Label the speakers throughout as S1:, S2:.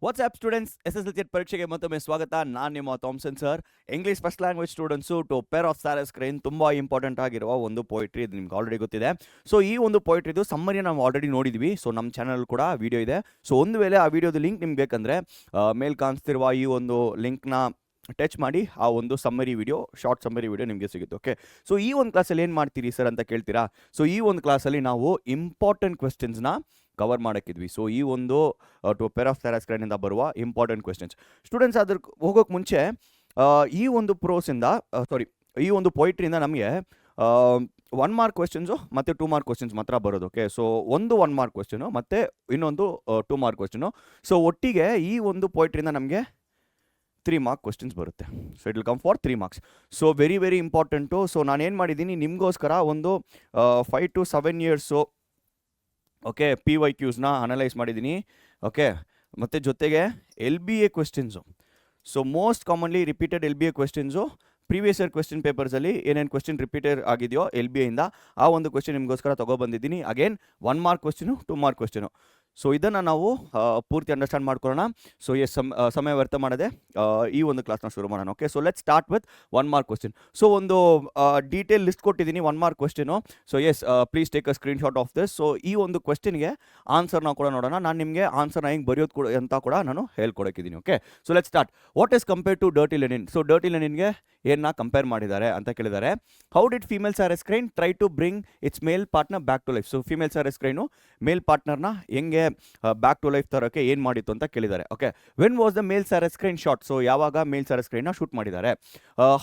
S1: WhatsApp students SSLC ಪರೀಕ್ಷೆಗೆ ಮತ್ತೊಮ್ಮೆ ಸ್ವಾಗತ. ನಾನು ನಿಮ್ಮ Thomson sir. English first language students to pair of sarus crane ತುಂಬ ಇಂಪಾರ್ಟೆಂಟ್ ಆಗಿರುವ ಒಂದು ಪೋಯಿಟ್ರಿ, ಇದು ನಿಮ್ಗೆ ಆಲ್ರೆಡಿ ಗೊತ್ತಿದೆ. ಸೊ ಈ ಒಂದು ಪೋಯಿಟ್ರಿದು ಸಮ್ಮರಿ ನಾವು ಆಲ್ರೆಡಿ ನೋಡಿದ್ವಿ. ಸೊ ನಮ್ಮ ಚಾನಲ್ ಕೂಡ ವಿಡಿಯೋ ಇದೆ. ಸೊ ಒಂದು ವೇಳೆ ಆ ವಿಡಿಯೋದ ಲಿಂಕ್ ನಿಮ್ಗೆ ಬೇಕಂದರೆ ಮೇಲ್ ಕಾಣಿಸ್ತಿರುವ ಈ ಒಂದು ಲಿಂಕ್ನ ಟಚ್ ಮಾಡಿ ಆ ಒಂದು summary video, short summary video ನಿಮಗೆ ಸಿಗುತ್ತೆ. ಓಕೆ, ಸೊ ಈ ಒಂದು ಕ್ಲಾಸಲ್ಲಿ ಏನು ಮಾಡ್ತೀರಿ ಸರ್ ಅಂತ ಕೇಳ್ತೀರಾ. ಸೊ ಈ ಒಂದು ಕ್ಲಾಸಲ್ಲಿ ನಾವು ಇಂಪಾರ್ಟೆಂಟ್ ಕ್ವೆಶ್ಚನ್ಸ್ನ ಕವರ್ ಮಾಡೋಕ್ಕಿದ್ವಿ. ಸೊ ಈ ಒಂದು ಟು ಪೇರ್ ಆಫ್ ಸಾರಸ್ ಕ್ರೈನಿಂದ ಬರುವ ಇಂಪಾರ್ಟೆಂಟ್ ಕ್ವೆಶ್ಚನ್ಸ್ ಸ್ಟೂಡೆಂಟ್ಸ್. ಅದ್ರ ಹೋಗೋಕೆ ಮುಂಚೆ ಈ ಒಂದು ಈ ಒಂದು ಪೊಯಿಟ್ರಿಯಿಂದ ನಮಗೆ 1 ಮಾರ್ಕ್ ಕ್ವೆಶ್ಚನ್ಸು ಮತ್ತು 2 ಮಾರ್ಕ್ ಕ್ವೆಶ್ಚನ್ಸ್ ಮಾತ್ರ ಬರೋದು. ಓಕೆ, ಸೊ ಒಂದು 1 ಮಾರ್ಕ್ ಕ್ವೆಶ್ಚನು ಮತ್ತು ಇನ್ನೊಂದು 2 ಮಾರ್ಕ್ ಕ್ವೆಶ್ಚನು. ಸೊ ಒಟ್ಟಿಗೆ ಈ ಒಂದು ಪೊಯಿಟ್ರಿಯಿಂದ ನಮಗೆ 3 ಮಾರ್ಕ್ ಕ್ವೆಶ್ಚನ್ಸ್ ಬರುತ್ತೆ. So it will come for 3 marks. So very very important. So ನಾನೇನು ಮಾಡಿದ್ದೀನಿ, ನಿಮಗೋಸ್ಕರ ಒಂದು 5 to 7 ಇಯರ್ಸು ಓಕೆ PYQಸ್ನ ಅನಲೈಸ್ ಮಾಡಿದ್ದೀನಿ. ಓಕೆ, ಮತ್ತು ಜೊತೆಗೆ LBA questions. So most commonly repeated LBA questions, previous year question ಪೇಪರ್ಸಲ್ಲಿ ಏನೇನು ಕ್ವೆಶ್ಚನ್ ರಿಪೀಟೆಡ್ ಆಗಿದೆಯೋ LBAಯಿಂದ ಆ ಒಂದು ಕ್ವೆಶ್ಚನ್ ನಿಮಗೋಸ್ಕರ ತೊಗೊಬಂದಿದ್ದೀನಿ. Again 1 mark question, 2 mark question. So ಇದನ್ನು ನಾವು ಪೂರ್ತಿ ಅಂಡರ್ಸ್ಟ್ಯಾಂಡ್ ಮಾಡ್ಕೊಳ್ಳೋಣ. ಸೊ ಸಮಯ ವ್ಯರ್ಥ ಮಾಡದೆ ಈ ಒಂದು ಕ್ಲಾಸ್ನ ಶುರು ಮಾಡೋಣ. Okay, so let start with 1 mark question. So ಒಂದು ಡೀಟೇಲ್ ಲಿಸ್ಟ್ ಕೊಟ್ಟಿದ್ದೀನಿ 1 mark question. So please take a screenshot of this. So ಈ ಒಂದು ಕ್ವೆಶ್ಚನ್ಗೆ ಆನ್ಸರ್ನ ಕೂಡ ನೋಡೋಣ. ನಾನು ನಿಮಗೆ ಆನ್ಸರ್ನ ಹೆಂಗೆ ಬರೆಯೋದು ಕೂಡ ಅಂತ ಕೂಡ ನಾನು ಹೇಳ್ಕೊಡಕ್ಕಿದ್ದೀನಿ. Okay, so let start. What is compare to dirty linen. So dirty ಲೆನಿನ್ಗೆ ಏನನ್ನ ಕಂಪೇರ್ ಮಾಡಿದ್ದಾರೆ ಅಂತ ಕೇಳಿದ್ದಾರೆ. How did female sarus crane try to bring its male partner back to life. So female sarus crane male ಪಾರ್ಟ್ನರ್ನ ಹೆಂಗೆ ಬ್ಯಾಕ್ ಟು ಲೈಫ್ ತರೋಕ್ಕೆ ಏನು ಮಾಡಿತ್ತು ಅಂತ ಕೇಳಿದ್ದಾರೆ. Okay, when was the male sarus crane shot. So ಯಾವಾಗ ಮೇಲ್ ಸಾರಸ್ ಕ್ರೈನ್ನ ಶೂಟ್ ಮಾಡಿದ್ದಾರೆ.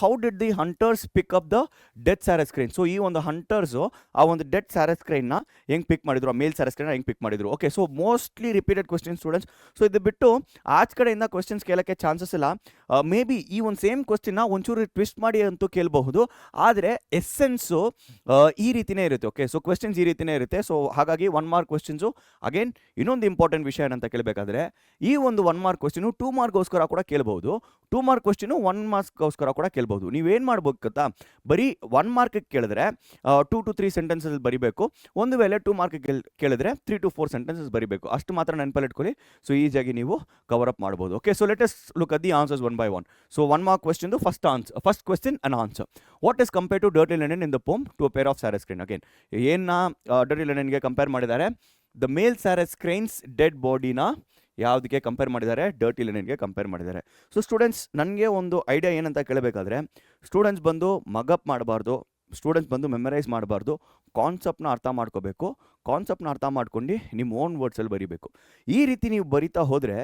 S1: How did the hunters pick up the death sarus crane. So ಈ ಒಂದು ಹಂಟರ್ಸು ಆ ಒಂದು ಡೆತ್ ಸಾರಸ್ ಕ್ರೈನ್ನ ಹೆಂಗೆ ಪಿಕ್ ಮಾಡಿದ್ರು, ಆ ಮೇಲ್ ಸಾರಸ್ ಕ್ರೈನ್ನ ಹೆಂಗೆ ಪಿಕ್ ಮಾಡಿದ್ರು. Okay, so mostly repeated question students. So ಇದು ಬಿಟ್ಟು ಆಚೆ ಕಡೆಯಿಂದ ಕ್ವೆಶ್ಚನ್ಸ್ ಕೇಳೋಕ್ಕೆ ಚಾನ್ಸಸ್ ಇಲ್ಲ. ಮೇ ಬಿ ಈ ಒಂದು ಸೇಮ್ ಕ್ವೆಶ್ಚನ್ನ ಒಂಚೂರು ಟ್ವಿಸ್ಟ್ ಮಾಡಿ ಅಂತೂ ಕೇಳಬಹುದು, ಆದರೆ ಎಸ್ಸೆನ್ಸು ಈ ರೀತಿಯೇ ಇರುತ್ತೆ. ಓಕೆ, ಸೊ ಕ್ವೆಶ್ಚನ್ಸ್ ಈ ರೀತಿಯೇ ಇರುತ್ತೆ. ಸೊ ಹಾಗಾಗಿ 1 ಮಾರ್ಕ್ ಕ್ವೆಶ್ಚನ್ಸು. ಅಗೇನ್ ಇನ್ನೊಂದು ಇಂಪಾರ್ಟೆಂಟ್ ವಿಷಯ ಏನಂತ ಕೇಳಬೇಕಾದ್ರೆ, ಈ ಒಂದು 1 ಮಾರ್ಕ್ ಕ್ವೆಶ್ಚನು 2 ಮಾರ್ಕ್ಗೋಸ್ಕರ ಕೂಡ ಕೇಳ್ಬೋದು, 2 ಮಾರ್ಕ್ ಕ್ವೆಶ್ಚನು 1 ಮಾರ್ಕ್ಸ್ಗೋಸ್ಕರ ಕೂಡ ಕೇಳ್ಬೋದು. ನೀವೇನು ಮಾಡ್ಬೇಕು ಗೊತ್ತಾ, ಬರೀ 1 ಮಾರ್ಕಿಗೆ ಕೇಳಿದ್ರೆ 2 to 3 ಸೆಂಟೆನ್ಸಸ್ ಬರೀಬೇಕು. ಒಂದು ವೇಳೆ 2 ಮಾರ್ಕಿಗೆ ಕೇಳಿದ್ರೆ 3 to 4 ಸೆಂಟೆನ್ಸಸ್ ಬರೀಬೇಕು. ಅಷ್ಟು ಮಾತ್ರ ನೆನಪಲ್ಲಿ ಇಟ್ಕೊಳ್ಳಿ. ಸೊ ಈಸಿಯಾಗಿ ನೀವು ಕವರ್ ಅಪ್ ಮಾಡ್ಬೋದು. Okay, so let us look at the answers 1 by 1. So 1 mark ಕ್ವೆಶ್ಚನ್ದು first question and answer. What is compare to dirty linen in the poem to pair of sarus crane. Again ಏನನ್ನ dirty ಲೆನಿನ್ಗೆ compare ಮಾಡಿದ್ದಾರೆ. The male sarus cranes dead ಬಾಡಿನ ಯಾವುದಕ್ಕೆ compare ಮಾಡಿದ್ದಾರೆ, dirty ಲೆನಿನ್ಗೆ compare ಮಾಡಿದ್ದಾರೆ. So students, ನನಗೆ ಒಂದು ಐಡಿಯಾ ಏನಂತ ಕೇಳಬೇಕಾದ್ರೆ, ಸ್ಟೂಡೆಂಟ್ಸ್ ಬಂದು ಮಗಪ್ ಮಾಡಬಾರ್ದು, ಸ್ಟೂಡೆಂಟ್ಸ್ ಬಂದು ಮೆಮರೈಸ್ ಮಾಡಬಾರ್ದು, ಕಾನ್ಸೆಪ್ಟ್ನ ಅರ್ಥ ಮಾಡ್ಕೋಬೇಕು. ಕಾನ್ಸೆಪ್ಟ್ನ ಅರ್ಥ ಮಾಡ್ಕೊಂಡು ನಿಮ್ಮ ಓನ್ ವರ್ಡ್ಸಲ್ಲಿ ಬರೀಬೇಕು. ಈ ರೀತಿ ನೀವು ಬರಿತಾ ಹೋದರೆ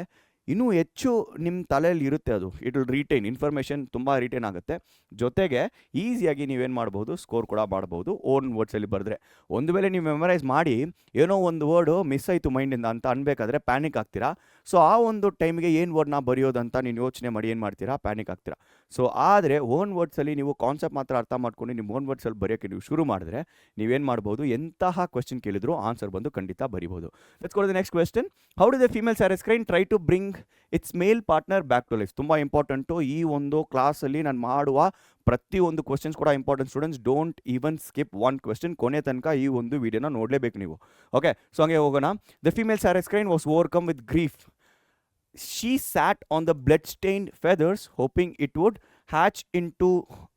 S1: ಇನ್ನೂ ಹೆಚ್ಚು ನಿಮ್ಮ ತಲೆಯಲ್ಲಿ ಇರುತ್ತೆ, ಅದು ಇಟ್ ವಿಲ್ ರಿಟೈನ್ ಇನ್ಫಾರ್ಮೇಷನ್, ತುಂಬ ರಿಟೈನ್ ಆಗುತ್ತೆ. ಜೊತೆಗೆ ಈಸಿಯಾಗಿ ನೀವೇನು ಮಾಡ್ಬೋದು, ಸ್ಕೋರ್ ಕೂಡ ಮಾಡ್ಬೋದು ಓನ್ ವರ್ಡ್ಸಲ್ಲಿ ಬರೆದ್ರೆ. ಒಂದು ವೇಳೆ ನೀವು ಮೆಮರೈಸ್ ಮಾಡಿ ಏನೋ ಒಂದು ವರ್ಡು ಮಿಸ್ ಆಯಿತು ಮೈಂಡಿಂದ ಅಂತ ಅನ್ಬೇಕಾದ್ರೆ ಪ್ಯಾನಿಕ್ ಆಗ್ತೀರಾ. ಸೊ ಆ ಒಂದು ಟೈಮಿಗೆ ಏನು ವರ್ಡ್ನ ಬರೆಯೋದಂತ ನೀನು ಯೋಚನೆ ಮಾಡಿ ಏನು ಮಾಡ್ತೀರಾ, ಪ್ಯಾನಿಕ್ ಆಗ್ತೀರಾ. ಸೊ ಆದರೆ ಓನ್ ವರ್ಡ್ಸಲ್ಲಿ ನೀವು ಕಾನ್ಸೆಪ್ಟ್ ಮಾತ್ರ ಅರ್ಥ ಮಾಡ್ಕೊಂಡು ನಿಮ್ಮ ಓನ್ ವರ್ಡ್ಸಲ್ಲಿ ಬರೆಯೋಕ್ಕೆ ನೀವು ಶುರು ಮಾಡಿದ್ರೆ ನೀವೇನು ಮಾಡ್ಬೋದು, ಎಂತಹ ಕ್ವೆಶ್ಚನ್ ಕೇಳಿದ್ರು ಆನ್ಸರ್ ಬಂದು ಖಂಡಿತ ಬರಿಬೋದು. Let's go to the next question. How do the female sarus crane try to bring its male partner back to life. ತುಂಬ ಇಂಪಾರ್ಟೆಂಟು. ಈ ಒಂದು ಕ್ಲಾಸಲ್ಲಿ ನಾನು ಮಾಡುವ ಪ್ರತಿಯೊಂದು ಕ್ವೆಶ್ಚನ್ಸ್ ಕೂಡ important students. Don't even skip 1 question. ಕೊನೆ ತನಕ ಈ ಒಂದು ವಿಡಿಯೋನ ನೋಡಲೇಬೇಕು ನೀವು. ಓಕೆ, ಸೊ ಹಂಗೆ ಹೋಗೋಣ. The female sarus crane was overcome with grief. She sat on the blood-stained feathers, hoping it would hatch into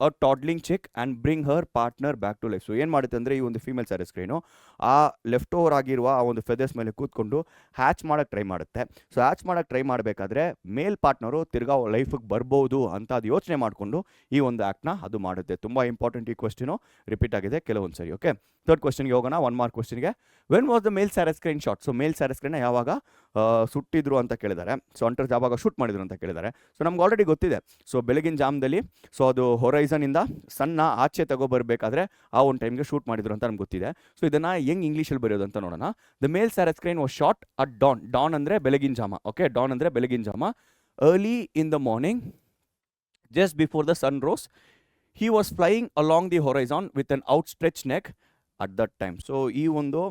S1: a toddling chick and bring her partner back to life. So ಏನು ಮಾಡುತ್ತೆ ಅಂದರೆ, ಈ ಒಂದು female sarus crane ಆ left over ಆಗಿರುವ ಆ ಒಂದು feathers ಮೇಲೆ ಕೂತ್ಕೊಂಡು ಹ್ಯಾಚ್ ಮಾಡೋಕ್ಕೆ ಟ್ರೈ ಮಾಡುತ್ತೆ. ಸೊ ಹ್ಯಾಚ್ ಮಾಡೋಕ್ಕೆ ಟ್ರೈ ಮಾಡಬೇಕಾದ್ರೆ ಮೇಲ್ ಪಾರ್ಟ್ನರು ತಿರ್ಗಾ ಲೈಫಿಗೆ ಬರ್ಬೋದು ಅಂತ ಅದು ಯೋಚನೆ ಮಾಡಿಕೊಂಡು ಈ ಒಂದು ಆ್ಯಕ್ಟ್ನ ಅದು ಮಾಡುತ್ತೆ. ತುಂಬ ಇಂಪಾರ್ಟೆಂಟ್ ಈ ಕ್ವೆಶ್ಚನು, ರಿಪೀಟ್ ಆಗಿದೆ ಕೆಲವೊಂದು ಸರಿ. ಓಕೆ, ಥರ್ಡ್ ಕ್ವೆಶ್ಚನ್ಗೆ ಹೋಗೋಣ. 1 ಮಾರ್ಕ್ ಕ್ವೆಶ್ಚನ್ಗೆ. When was the male sarus crane shot. So male sarus ಕ್ರೈನ್ನ ಯಾವಾಗ ಸುಟ್ಟಿದ್ರು ಅಂತ ಕೇಳಿದ್ದಾರೆ. ಸೊ ಹಂಟರ್ಸ್ ಯಾವಾಗ ಶೂಟ್ ಮಾಡಿದ್ರು ಅಂತ ಕೇಳಿದ್ದಾರೆ. ಸೊ ನಮ್ಗೆ ಆಲ್ರೆಡಿ ಗೊತ್ತಿದೆ. ಸೊ ಬೆಳಗಿನ ಜಾಮದಲ್ಲಿ, ಸೊ ಅದು ಹೊರೈಸನಿಂದ ಸಣ್ಣ ಆಚೆ ತಗೋಬರ್ಬೇಕಾದ್ರೆ ಆ ಒಂದು ಟೈಮ್ಗೆ ಶೂಟ್ ಮಾಡಿದ್ರು ಅಂತ ನಮ್ಗೆ ಗೊತ್ತಿದೆ. ಸೊ ಇದನ್ನು ಹೆಂಗೆ ಇಂಗ್ಲೀಷಲ್ಲಿ ಬರೆಯೋದು ಅಂತ ನೋಡೋಣ. The male sarus crane was shot at dawn. Dawn ಅಂದರೆ ಬೆಳಗಿನ ಜಾಮ. ಓಕೆ, ಡಾನ್ ಅಂದರೆ ಬೆಳಗಿನ ಜಾಮ. Early in the morning, just before the sun rose. He was flying along the horizon with an outstretch neck at that time. So ಈ ಒಂದು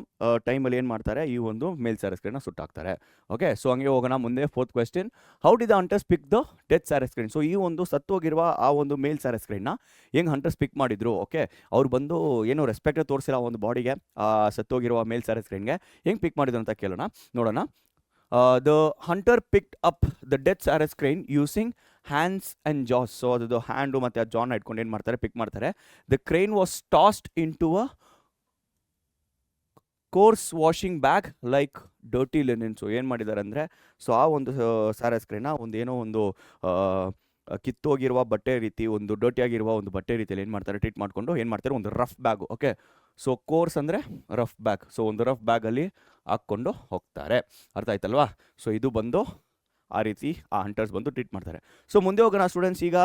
S1: ಟೈಮಲ್ಲಿ ಏನು ಮಾಡ್ತಾರೆ, ಈ ಒಂದು ಮೇಲ್ ಸಾರಸ್ ಕ್ರೈನ್ನ ಸುಟ್ಟಾಕ್ತಾರೆ. ಓಕೆ, ಸೊ ಹಂಗೆ ಹೋಗೋಣ ಮುಂದೆ. 4th question. How did the hunters pick the death sarus crane. So ಈ ಒಂದು ಸತ್ತೋಗಿರುವ ಆ ಒಂದು ಮೇಲ್ ಸಾರಸ್ ಕ್ರೈನ್ನ ಹೆಂಗೆ ಹಂಟರ್ಸ್ ಪಿಕ್ ಮಾಡಿದ್ರು. ಓಕೆ, ಅವ್ರು ಬಂದು ಏನೋ ರೆಸ್ಪೆಕ್ಟ್ ತೋರಿಸಿಲ್ಲ ಒಂದು ಬಾಡಿಗೆ, ಸತ್ತೋಗಿರುವ ಮೇಲ್ ಸಾರಸ್ ಕ್ರೈನ್ಗೆ ಹೆಂಗೆ ಪಿಕ್ ಮಾಡಿದ್ರು ಅಂತ ನೋಡೋಣ. The hunter picked up the death sarus crane using hands and jaws. So ಅದು ಹ್ಯಾಂಡು ಮತ್ತು ಆ ಜಾನ್ ಇಟ್ಕೊಂಡು ಏನು ಮಾಡ್ತಾರೆ, ಪಿಕ್ ಮಾಡ್ತಾರೆ. The crane was tossed into a coarse washing bag like dirty linen. So ಏನು ಮಾಡಿದ್ದಾರೆ ಅಂದರೆ, ಸೊ ಆ ಒಂದು ಸಾರಸ್ ಕ್ರೇನ್ನ ಒಂದು ಏನೋ ಒಂದು ಕಿತ್ತೋಗಿರುವ ಬಟ್ಟೆ ರೀತಿ, ಒಂದು ಡರ್ಟಿ ಆಗಿರುವ ಒಂದು ಬಟ್ಟೆ ರೀತಿಯಲ್ಲಿ ಏನು ಮಾಡ್ತಾರೆ, ಟ್ರೀಟ್ ಮಾಡಿಕೊಂಡು ಏನು ಮಾಡ್ತಾರೆ, ಒಂದು rough bag. Okay, so coarse ಅಂದರೆ ರಫ್ ಬ್ಯಾಗ್. ಸೊ ಒಂದು ರಫ್ ಬ್ಯಾಗಲ್ಲಿ ಹಾಕ್ಕೊಂಡು ಹೋಗ್ತಾರೆ. ಅರ್ಥ ಆಯ್ತಲ್ವಾ? ಸೊ ಇದು ಬಂದು ಆ ರೀತಿ ಆ ಹಂಟರ್ಸ್ ಬಂದು ಟ್ರೀಟ್ ಮಾಡ್ತಾರೆ. ಸೊ ಮುಂದೆ ಹೋಗೋಣ ಸ್ಟೂಡೆಂಟ್ಸ್. ಈಗ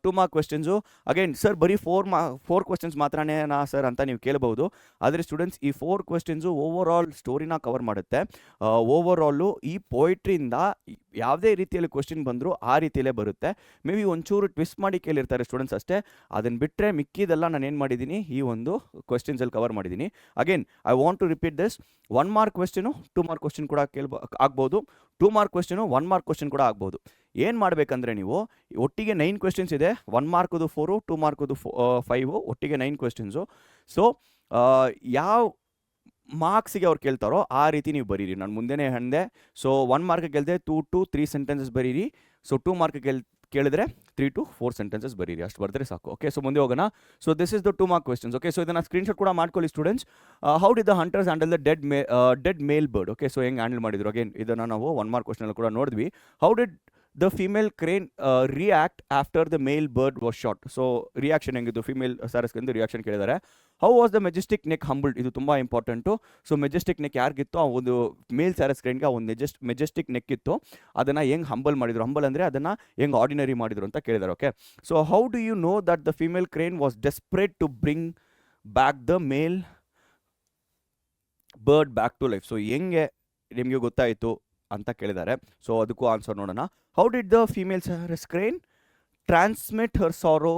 S1: 2 ಮಾರ್ಕ್ ಕ್ವೆಶ್ಚನ್ಸು. ಅಗೇನ್ ಸರ್ ಬರೀ 4 ಕ್ವೆಶ್ಚನ್ಸ್ ಮಾತ್ರನೇ ಸರ್ ಅಂತ ನೀವು ಕೇಳಬಹುದು. ಆದರೆ ಸ್ಟೂಡೆಂಟ್ಸ್ ಈ 4 ಕ್ವೆಶ್ಚನ್ಸು ಓವರ್ ಆಲ್ ಸ್ಟೋರಿನ ಕವರ್ ಮಾಡುತ್ತೆ. ಓವರ್ ಆಲು ಈ ಪೋಯಿಟ್ರಿಯಿಂದ ಯಾವುದೇ ರೀತಿಯಲ್ಲಿ ಕ್ವೆಶ್ಚನ್ ಬಂದರೂ ಆ ರೀತಿಯಲ್ಲೇ ಬರುತ್ತೆ. ಮೇ ಬಿ ಒಂಚೂರು ಟ್ವಿಸ್ಟ್ ಮಾಡಿ ಕೇಳಿರ್ತಾರೆ ಸ್ಟೂಡೆಂಟ್ಸ್ ಅಷ್ಟೇ. ಅದನ್ನು ಬಿಟ್ಟರೆ ಮಿಕ್ಕಿದೆಲ್ಲ ನಾನು ಏನು ಮಾಡಿದ್ದೀನಿ, ಈ ಒಂದು ಕ್ವೆಶ್ಚನ್ಸಲ್ಲಿ ಕವರ್ ಮಾಡಿದ್ದೀನಿ. Again I want to repeat this. 1 mark question 2 mark question ಕೂಡ ಆಗ್ಬೋದು. 2 ಮಾರ್ಕ್ ಕ್ವೆಶ್ಚನು 1 ಮಾರ್ಕ್ ಕ್ವೆಶ್ಚನ್ ಕೂಡ ಆಗ್ಬೋದು. ಏನು ಮಾಡಬೇಕಂದ್ರೆ ನೀವು ಒಟ್ಟಿಗೆ 9 ಕ್ವೆಶ್ಚನ್ಸ್ ಇದೆ. 1 ಮಾರ್ಕದು 4, 2 ಮಾರ್ಕದು 5, ಒಟ್ಟಿಗೆ 9 ಕ್ವೆಶ್ಚನ್ಸು. ಸೊ ಯಾವ ಮಾರ್ಕ್ಸಿಗೆ ಅವ್ರು ಕೇಳ್ತಾರೋ ಆ ರೀತಿ ನೀವು ಬರೀರಿ. ನಾನು ಮುಂದೆನೇ ಹೇಳಿದೆ. ಸೊ 1 ಮಾರ್ಕ್ ಕೇಳಿದೆ 2 to 3 ಸೆಂಟೆನ್ಸಸ್ ಬರೀರಿ. ಸೊ 2 ಮಾರ್ಕ್ ಕೇಳಿದ್ರೆ 3 to 4 ಸೆಂಟೆನ್ಸಸ್ ಬರೀರಿ. ಅಷ್ಟು ಬರೆದ್ರೆ ಸಾಕು. ಓಕೆ, ಸೊ ಮುಂದೆ ಹೋಗೋಣ. So this is the 2 mark questions. Okay, so ಇದನ್ನು ಸ್ಕ್ರೀನ್ಶಾಟ್ ಕೂಡ ಮಾಡ್ಕೊಳ್ಳಿ students. How did the hunters handle the dead male bird. Okay, so ಹೆಂಗೆ ಹ್ಯಾಂಡಲ್ ಮಾಡಿದ್ರು. ಅಗೇನ್ ಇದನ್ನು ನಾವು 1 ಮಾರ್ಕ್ ಕ್ವೆಶ್ಚನ್ ಕೂಡ ನೋಡಿದ್ವಿ. How did the female crane react after the male bird was shot. So reaction ಹೆಂಗಿದ್ದು, female ಸಾರಸ್ಗೆಂದು reaction ಕೇಳಿದ್ದಾರೆ. How was the majestic neck humbled. ಇದು ತುಂಬ ಇಂಪಾರ್ಟೆಂಟು. ಸೊ ಮೆಜೆಸ್ಟಿಕ್ ನೆಕ್ ಯಾರಿಗಿತ್ತು, ಆ ಒಂದು ಮೇಲ್ ಸಾರಸ್ ಕ್ರೇನ್ಗೆ ಆ ಒಂದು ಮೆಜೆಸ್ಟಿಕ್ ನೆಕ್ ಇತ್ತು. ಅದನ್ನು ಹೆಂಗೆ ಹಂಬಲ್ ಮಾಡಿದ್ರು. ಹಂಬಲ್ ಅಂದರೆ ಅದನ್ನು ಹೆಂಗೆ ಆರ್ಡಿನರಿ ಮಾಡಿದ್ರು ಅಂತ ಕೇಳಿದ್ದಾರೆ. Okay, so how do you know that the female crane was desperate to bring back the male bird back to life. So ಹೆಂಗೆ ನಿಮಗೆ ಗೊತ್ತಾಯಿತು ಅಂತ ಕೇಳಿದ್ದಾರೆ. ಸೊ ಅದಕ್ಕೂ ಆನ್ಸರ್ ನೋಡೋಣ. How did the female sarus crane transmit her sorrow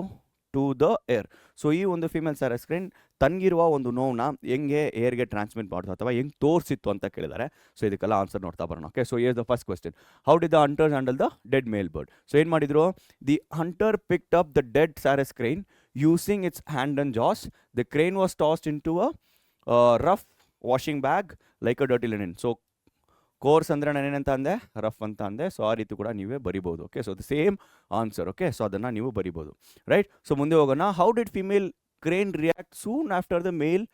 S1: to the air. So ಈ ಒಂದು female sarus crane ತನಗಿರುವ ಒಂದು ನೋವನ್ನ ಹೆಂಗೆ ಏರ್ಗೆ ಟ್ರಾನ್ಸ್ಮಿಟ್ ಮಾಡ್ತು ಅಥವಾ ಹೆಂಗೆ ತೋರಿಸಿತ್ತು ಅಂತ ಕೇಳಿದ್ದಾರೆ. ಸೊ ಇದಕ್ಕೆಲ್ಲ ಆನ್ಸರ್ ನೋಡ್ತಾ ಬರೋಣ. Okay, so here's the first question. How did the hunters handle the dead male bird. So ಏನು ಮಾಡಿದ್ರು, the hunter picked up the dead sarus crane using its hand and jaws. The crane was tossed into a rough washing bag like a dirty linen. So coarse ಅಂದರೆ ನಾನೇನಂತ ಅಂದೆ, rough ಅಂತ ಅಂದೆ. So ಆ ರೀತಿ ಕೂಡ ನೀವೇ ಬರಿಬೋದು. Okay, so the same answer. Okay, so ಅದನ್ನು ನೀವು ಬರಿಬೋದು. ರೈಟ್, ಸೊ ಮುಂದೆ ಹೋಗೋಣ. How did female crane react soon after the male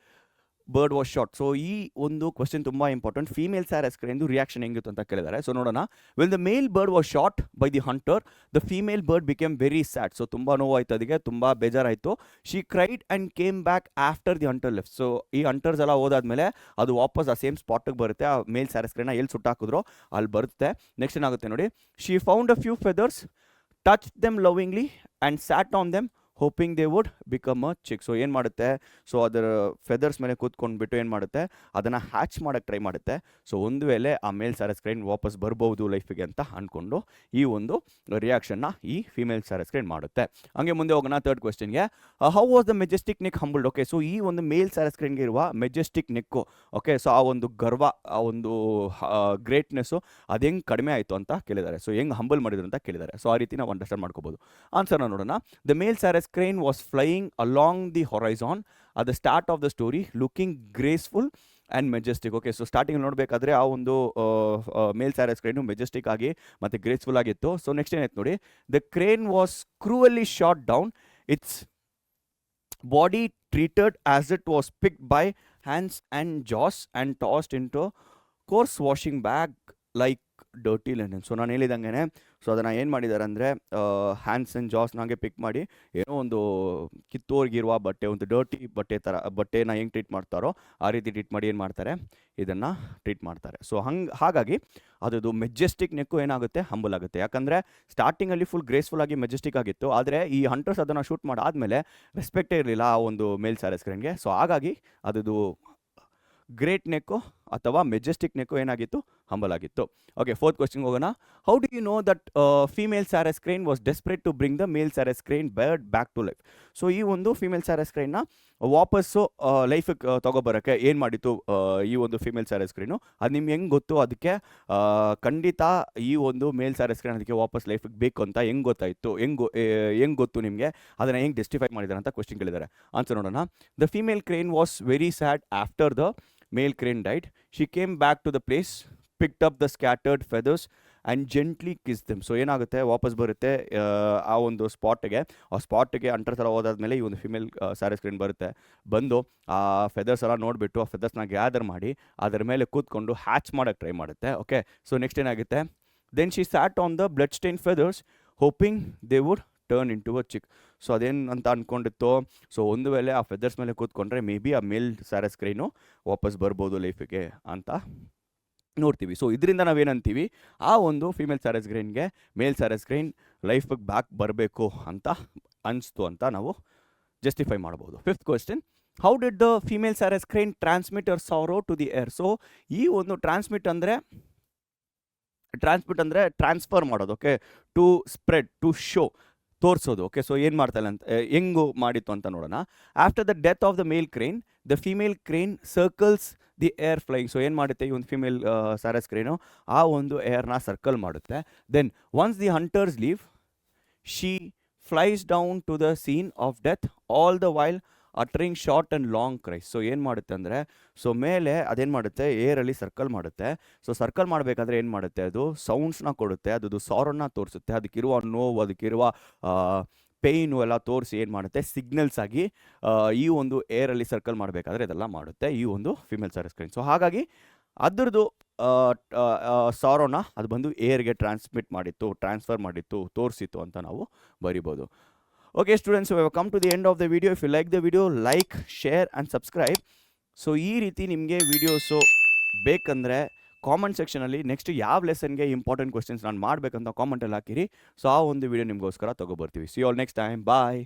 S1: bird was shot. So ಈ ಒಂದು ಕ್ವಶನ್ ತುಂಬ ಇಂಪಾರ್ಟೆಂಟ್. ಫೀಮೇಲ್ ಸಾರಸ್ ಕ್ರೇನ್ದು ರಿಯಾಕ್ಷನ್ ಹೆಂಗಿತ್ತು ಅಂತ ಕೇಳಿದ್ದಾರೆ. ಸೊ ನೋಡೋಣ. When the male bird was shot by the hunter, the female bird became very sad. So ತುಂಬ ನೋವಾಯಿತು, ಅದಕ್ಕೆ ತುಂಬ ಬೇಜಾರಾಯಿತು. She cried and came back after the hunter left. So ಈ ಹಂಟರ್ಸ್ ಎಲ್ಲ ಹೋದಾದ್ಮೇಲೆ ಅದು ವಾಪಸ್ ಆ ಸೇಮ್ ಸ್ಪಾಟಿಗೆ ಬರುತ್ತೆ. ಆ ಮೇಲ್ ಸಾರಸ್ ಕ್ರೇನ್ನ ಎಲ್ಲಿ ಸುಟ್ಟಾಕಿದ್ರು ಅಲ್ಲಿ ಬರುತ್ತೆ. ನೆಕ್ಸ್ಟ್ ಏನಾಗುತ್ತೆ ನೋಡಿ. She found a few feathers, touch them lovingly and sat on them hoping they would become a chick. So ಏನು ಮಾಡುತ್ತೆ, ಸೊ ಅದರ ಫೆದರ್ಸ್ ಮೇಲೆ ಕೂತ್ಕೊಂಡ್ಬಿಟ್ಟು ಏನು ಮಾಡುತ್ತೆ, ಅದನ್ನು ಹ್ಯಾಚ್ ಮಾಡೋಕ್ಕೆ ಟ್ರೈ ಮಾಡುತ್ತೆ. ಸೊ ಒಂದು ವೇಳೆ ಆ ಮೇಲ್ ಸಾರಸ್ ಕ್ರೇನ್ ವಾಪಸ್ ಬರ್ಬೋದು ಲೈಫಿಗೆ ಅಂತ ಅಂದ್ಕೊಂಡು ಈ ಒಂದು ರಿಯಾಕ್ಷನ್ನ ಈ ಫಿಮೇಲ್ ಸಾರಸ್ ಕ್ರೇನ್ ಮಾಡುತ್ತೆ. ಹಂಗೆ ಮುಂದೆ ಹೋಗೋಣ ಥರ್ಡ್ ಕ್ವೆಶ್ಚನ್ಗೆ. How was the majestic neck humbled. Okay, so ಈ ಒಂದು ಮೇಲ್ ಸಾರಸ್ ಕ್ರೇನ್ಗೆ ಇರುವ ಮೆಜೆಸ್ಟಿಕ್ ನೆಕ್ಕು, ಓಕೆ, ಸೊ ಆ ಒಂದು ಗರ್ವ, ಆ ಒಂದು ಗ್ರೇಟ್ನೆಸ್ಸು ಅದು ಹೆಂಗೆ ಕಡಿಮೆ ಆಯಿತು ಅಂತ ಕೇಳಿದ್ದಾರೆ. ಸೊ ಹೆಂಗೆ ಹಂಬಲ್ ಮಾಡಿದ್ರು ಅಂತ ಕೇಳಿದ್ದಾರೆ. ಸೊ ಆ ರೀತಿ ನಾವು ಅಂಡರ್ಸ್ಟ್ಯಾಂಡ್ ಮಾಡ್ಕೋಬೋದು. ಆನ್ಸರ್ನ ನೋಡೋಣ. The male sarus crane was flying along the horizon at the start of the story, looking graceful and majestic. Okay, so starting ನೋಡಬೇಕಾದ್ರೆ ಆ ಒಂದು ಮೇಲ್ ಸಾರಸ್ ಕ್ರೇನು ಮೆಜೆಸ್ಟಿಕ್ ಆಗಿ ಮತ್ತು ಗ್ರೇಸ್ಫುಲ್ ಆಗಿತ್ತು. ಸೊ ನೆಕ್ಸ್ಟ್ ಏನಾಯ್ತು ನೋಡಿ. The crane was cruelly shot down, its body treated as it was picked by hands and jaws and tossed into coarse washing bag like dirty linen. So ನಾನು ಹೇಳಿದಂಗೆ so ಅದನ್ನು ಏನು ಮಾಡಿದ್ದಾರೆ ಅಂದರೆ hands and ಜಾಸ್ನಾಗೆ ಪಿಕ್ ಮಾಡಿ ಏನೋ ಒಂದು ಕಿತ್ತೋರ್ಗಿರುವ ಬಟ್ಟೆ, ಒಂದು ಡರ್ಟಿ ಬಟ್ಟೆ ಬಟ್ಟೆನ ಹೆಂಗೆ ಟ್ರೀಟ್ ಮಾಡ್ತಾರೋ ಆ ರೀತಿ ಟ್ರೀಟ್ ಮಾಡಿ ಏನು ಮಾಡ್ತಾರೆ, ಇದನ್ನು ಟ್ರೀಟ್ ಮಾಡ್ತಾರೆ. ಸೊ ಹಾಗಾಗಿ ಅದು ಮೆಜೆಸ್ಟಿಕ್ ನೆಕ್ಕು ಏನಾಗುತ್ತೆ, ಹಂಬಲ್ ಆಗುತ್ತೆ. ಯಾಕಂದರೆ ಸ್ಟಾರ್ಟಿಂಗಲ್ಲಿ ಫುಲ್ ಗ್ರೇಸ್ಫುಲ್ ಆಗಿ ಮೆಜೆಸ್ಟಿಕ್ ಆಗಿತ್ತು. ಆದರೆ ಈ ಹಂಟರ್ಸ್ ಅದನ್ನು ಶೂಟ್ ಮಾಡಾದಮೇಲೆ ರೆಸ್ಪೆಕ್ಟೇ ಇರಲಿಲ್ಲ ಆ ಒಂದು ಮೇಲ್ ಸಾರಸ್ ಕ್ರೇನ್ಗೆ. ಸೊ ಹಾಗಾಗಿ ಅದು ಗ್ರೇಟ್ ನೆಕ್ಕು ಅಥವಾ ಮೆಜೆಸ್ಟಿಕ್ ನೆಕ್ಕು ಏನಾಗಿತ್ತು, ಹಂಬಲ್ ಆಗಿತ್ತು. ಓಕೆ, ಫೋರ್ತ್ ಕ್ವೆಶ್ಚನ್ಗೆ ಹೋಗೋಣ. How do you know that female sarus crane was desperate to bring the male sarus crane bird back to life. So ಈ ಒಂದು ಫೀಮೇಲ್ ಸಾರಸ್ ಕ್ರೇನ್ನ ವಾಪಸ್ಸು ಲೈಫಿಗೆ ತೊಗೊಬರೋಕ್ಕೆ ಏನು ಮಾಡಿತ್ತು ಈ ಒಂದು ಫೀಮೇಲ್ ಸಾರಸ್ ಕ್ರೇನು, ಅದು ನಿಮ್ಗೆ ಹೆಂಗೆ ಗೊತ್ತು, ಅದಕ್ಕೆ ಖಂಡಿತ ಈ ಒಂದು ಮೇಲ್ ಸಾರಸ್ ಕ್ರೇನ್ ಅದಕ್ಕೆ ವಾಪಸ್ ಲೈಫಿಗೆ ಬೇಕು ಅಂತ ಹೆಂಗೆ ಗೊತ್ತಾಯಿತು, ಹೆಂಗೆ ಗೊತ್ತು ನಿಮಗೆ, ಅದನ್ನು ಹೆಂಗೆ ಜಸ್ಟಿಫೈ ಮಾಡಿದ್ದಾರೆ ಅಂತ ಕ್ವೆಶ್ಚನ್ ಕೇಳಿದ್ದಾರೆ. ಆನ್ಸರ್ ನೋಡೋಣ. The female crane was very sad after the male crane died. She came back to the place picked up the scattered feathers and gently kiss them. So ಏನಾಗುತ್ತೆ, ವಾಪಸ್ ಬರುತ್ತೆ ಆ ಒಂದು ಸ್ಪಾಟಿಗೆ ಅಂಟರ್ ಥರ ಹೋದಾದ್ಮೇಲೆ ಈ ಒಂದು ಫಿಮೇಲ್ ಸ್ಯಾರಿ ಸ್ಕ್ರೀನ್ ಬರುತ್ತೆ. ಬಂದು ಆ ಫೆದರ್ಸ್ ಎಲ್ಲ ನೋಡಿಬಿಟ್ಟು ಆ ಫೆದರ್ಸ್ನ ಗ್ಯಾದರ್ ಮಾಡಿ ಅದರ ಮೇಲೆ ಕೂತ್ಕೊಂಡು ಹ್ಯಾಚ್ ಮಾಡೋಕ್ಕೆ ಟ್ರೈ ಮಾಡುತ್ತೆ. ಓಕೆ, ಸೊ ನೆಕ್ಸ್ಟ್ ಏನಾಗುತ್ತೆ, then she sat on the blood stain feathers hoping they would turn into a chick. So ಅದೇನು ಅಂತ ಅಂದ್ಕೊಂಡಿತ್ತು, ಸೊ ಒಂದು ವೇಳೆ ಆ ಫೆದರ್ಸ್ ಮೇಲೆ ಕೂತ್ಕೊಂಡ್ರೆ ಮೇ ಬಿ ಆ ಮೇಲ್ ಸ್ಯಾರಿ ಸ್ಕ್ರೀನು ವಾಪಸ್ ಬರ್ಬೋದು ಲೈಫಿಗೆ ಅಂತ ನೋಡ್ತೀವಿ. ಸೊ ಇದರಿಂದ ನಾವೇನಂತೀವಿ, ಆ ಒಂದು ಫಿಮೇಲ್ ಸ್ಯಾರಿ ಸ್ಕ್ರೀನ್ಗೆ ಮೇಲ್ ಸ್ಯಾರಿ ಸ್ಕ್ರೀನ್ ಲೈಫಿಗೆ ಬ್ಯಾಕ್ ಬರಬೇಕು ಅಂತ ಅನಿಸ್ತು ಅಂತ ನಾವು ಜಸ್ಟಿಫೈ ಮಾಡ್ಬೋದು. Fifth question, how did the female sarus crane transmit our sorrow to the air. So ಈ ಒಂದು ಟ್ರಾನ್ಸ್ಮಿಟ್ ಅಂದರೆ ಟ್ರಾನ್ಸ್ಫರ್ ಮಾಡೋದು. Okay, to spread, to show, ತೋರಿಸೋದು. ಓಕೆ, ಸೊ ಏನು ಮಾಡ್ತಾಯಿಲ್ಲ ಅಂತ ಹೆಂಗು ಮಾಡಿತ್ತು ಅಂತ ನೋಡೋಣ. After the death of the male crane the female crane circles the air flying. So ಏನು ಮಾಡುತ್ತೆ ಈ ಒಂದು ಫಿಮೇಲ್ ಸ್ಯಾರಿ ಸ್ಕ್ರೀನು, ಆ ಒಂದು ಏರ್ನ ಸರ್ಕಲ್ ಮಾಡುತ್ತೆ. Then once the hunters leave she flies down to the scene of death all the while uttering short and long cries. So ಏನು ಮಾಡುತ್ತೆ ಅಂದರೆ, ಸೊ ಮೇಲೆ ಅದೇನು ಮಾಡುತ್ತೆ, ಏರಲ್ಲಿ ಸರ್ಕಲ್ ಮಾಡುತ್ತೆ. ಸೊ ಸರ್ಕಲ್ ಮಾಡಬೇಕಾದ್ರೆ ಏನು ಮಾಡುತ್ತೆ, ಅದು ಸೌಂಡ್ಸ್ನ ಕೊಡುತ್ತೆ, ಅದು ಸಾರನ್ನ ತೋರಿಸುತ್ತೆ, ಅದಕ್ಕಿರುವ ನೋವು, ಅದಕ್ಕಿರುವ ಪೇಯ್ನು ಎಲ್ಲ ತೋರಿಸಿ ಏನು ಮಾಡುತ್ತೆ, ಸಿಗ್ನಲ್ಸ್ ಆಗಿ ಈ ಒಂದು ಏರಲ್ಲಿ ಸರ್ಕಲ್ ಮಾಡಬೇಕಾದ್ರೆ ಇದೆಲ್ಲ ಮಾಡುತ್ತೆ ಈ ಒಂದು ಫಿಮೇಲ್ ಸ್ಯಾರಿ ಸ್ಕ್ರೀನ್. ಸೊ ಹಾಗಾಗಿ ಅದರದ್ದು ಸಾರೋನ ಅದು ಬಂದು ಏರ್ಗೆ ಟ್ರಾನ್ಸ್ಫರ್ ಮಾಡಿತ್ತು, ತೋರಿಸಿತ್ತು ಅಂತ ನಾವು ಬರಿಬೋದು. Okay students, so we have come to the end of the video. If you like the video, like, share and subscribe. So ಈ ರೀತಿ ನಿಮಗೆ ವೀಡಿಯೋಸು ಬೇಕಂದರೆ ಕಾಮೆಂಟ್ ಸೆಕ್ಷನಲ್ಲಿ ನೆಕ್ಸ್ಟ್ ಯಾವ ಲೆಸನ್ಗೆ ಇಂಪಾರ್ಟೆಂಟ್ ಕ್ವೆಶ್ಚನ್ಸ್ ನಾನು ಮಾಡಬೇಕಂತ ಕಾಮೆಂಟಲ್ಲಿ ಹಾಕಿರಿ. ಸೊ ಆ ಒಂದು ವೀಡಿಯೋ ನಿಮಗೋಸ್ಕರ ತೊಗೊಬರ್ತೀವಿ. ಸಿ ಆಲ್ ನೆಕ್ಸ್ಟ್ ಟೈಮ್, ಬಾಯ್.